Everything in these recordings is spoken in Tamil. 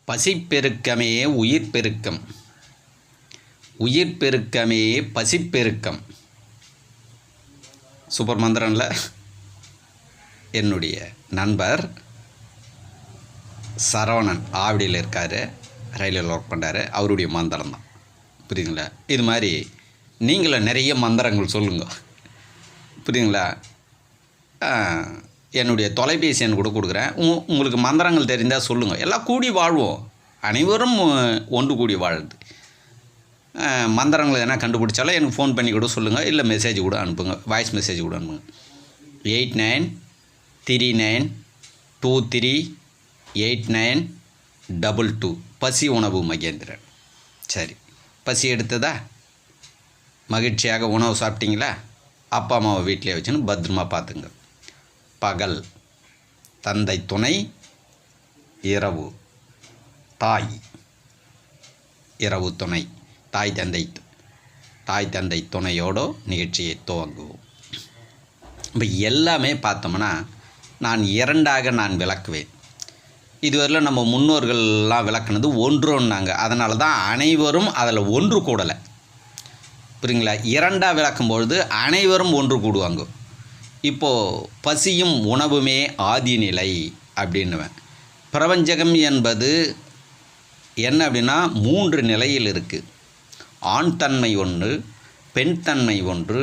பசிப்பெருக்கமே உயிர் பெருக்கம், உயிர் பெருக்கமே பசிப்பெருக்கம். சூப்பர் மந்திரம்ல. என்னுடைய நண்பர் சரவணன் ஆவடியில் இருக்கார், ரயிலில் ஒர்க் பண்ணுறாரு. அவருடைய மந்திரம் தான், புரியுதுங்களா? இது மாதிரி நீங்களும் நிறைய மந்திரங்கள் சொல்லுங்க, புரியுதுங்களா? என்னுடைய தொலைபேசி எண் கூட கொடுக்குறேன். உங்களுக்கு மந்திரங்கள் தெரிந்தால் சொல்லுங்கள். எல்லாம் கூடி வாழ்வோம், அனைவரும் ஒன்று கூடி வாழுது. மந்திரங்கள் எதனா கண்டுபிடிச்சாலும் எனக்கு ஃபோன் பண்ணி கூட சொல்லுங்கள், இல்லை மெசேஜ் கூட அனுப்புங்க, வாய்ஸ் மெசேஜ் கூட அனுப்புங்க. 8939238922. பசி உணவு மகேந்திரன். சரி, பசி எடுத்ததா? மகிழ்ச்சியாக உணவு சாப்பிட்டீங்களா? அப்பா அம்மாவை வீட்டிலே வச்சுன்னு பத்திரமா பார்த்துங்க. பகல் தந்தை துணை, இரவு தாய், இரவு துணை, தாய் தந்தை துணையோடு நிகழ்ச்சியை துவங்குவோம். இப்போ எல்லாமே பார்த்தோம்னா நான் இரண்டாக விளக்குவேன். இதுவரையில் நம்ம முன்னோர்கள்லாம் விளக்குனது ஒன்றுன்னாங்க. அதனால தான் அனைவரும் அதில் ஒன்று கூடலை, புரியுங்களா? இரண்டாக விளக்கும்பொழுது அனைவரும் ஒன்று கூடுவாங்க. இப்போது பசியும் உணவுமே ஆதிநிலை அப்படின்னுவேன். பிரபஞ்சகம் என்பது என்ன அப்படின்னா 3 நிலையில் இருக்குது. ஆண் தன்மை ஒன்று, பெண் தன்மை ஒன்று,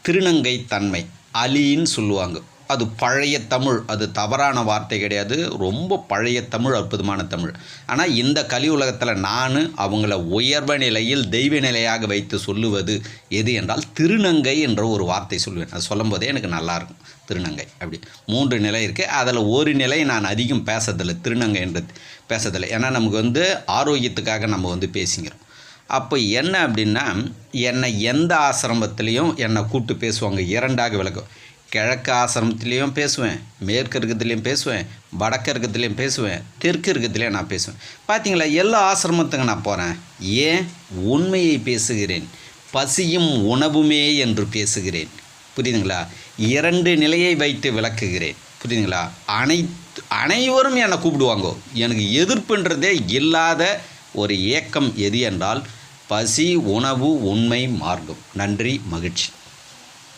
திருநங்கை தன்மை, அலின்னு சொல்லுவாங்க. அது பழைய தமிழ், அது தவறான வார்த்தை கிடையாது, ரொம்ப பழைய தமிழ், அற்புதமான தமிழ். ஆனால் இந்த கலி உலகத்தில் நான் அவங்கள உயர்வ நிலையில் தெய்வ நிலையாக வைத்து சொல்லுவது எது என்றால் திருநங்கை என்ற ஒரு வார்த்தை சொல்லுவேன். அது சொல்லும் போதே எனக்கு நல்லாயிருக்கும். திருநங்கை அப்படி 3 நிலை இருக்குது. அதில் ஒரு நிலை நான் அதிகம் பேசுறதில்லை, திருநங்கை என்றது பேசுறதில்லை. ஏன்னா நமக்கு ஆரோக்கியத்துக்காக நம்ம பேசிக்கிறோம். அப்போ என்ன அப்படின்னா, என்னை எந்த ஆசிரமத்துலேயும் என்னை கூப்பிட்டு பேசுவாங்க, இரண்டாக விளக்கும். கிழக்கு ஆசிரமத்துலேயும் பேசுவேன், மேற்கு இருக்கத்துலேயும் பேசுவேன், வடக்கு இருக்கத்துலேயும் பேசுவேன், தெற்கு இருக்கத்துலேயும் நான் பேசுவேன். பார்த்தீங்களா, எல்லா ஆசிரமத்துக்கு நான் போகிறேன். ஏன்? உண்மையை பேசுகிறேன். பசியும் உணவுமே என்று பேசுகிறேன், புரியுதுங்களா? 2 நிலையை வைத்து விளக்குகிறேன், புரியுதுங்களா? அனைவரும் என்னை கூப்பிடுவாங்க. எனக்கு எதிர்ப்புன்றதே இல்லாத ஒரு ஏக்கம் எது என்றால் பசி, உணவு, உண்மை, மார்க்கம். நன்றி, மகிழ்ச்சி.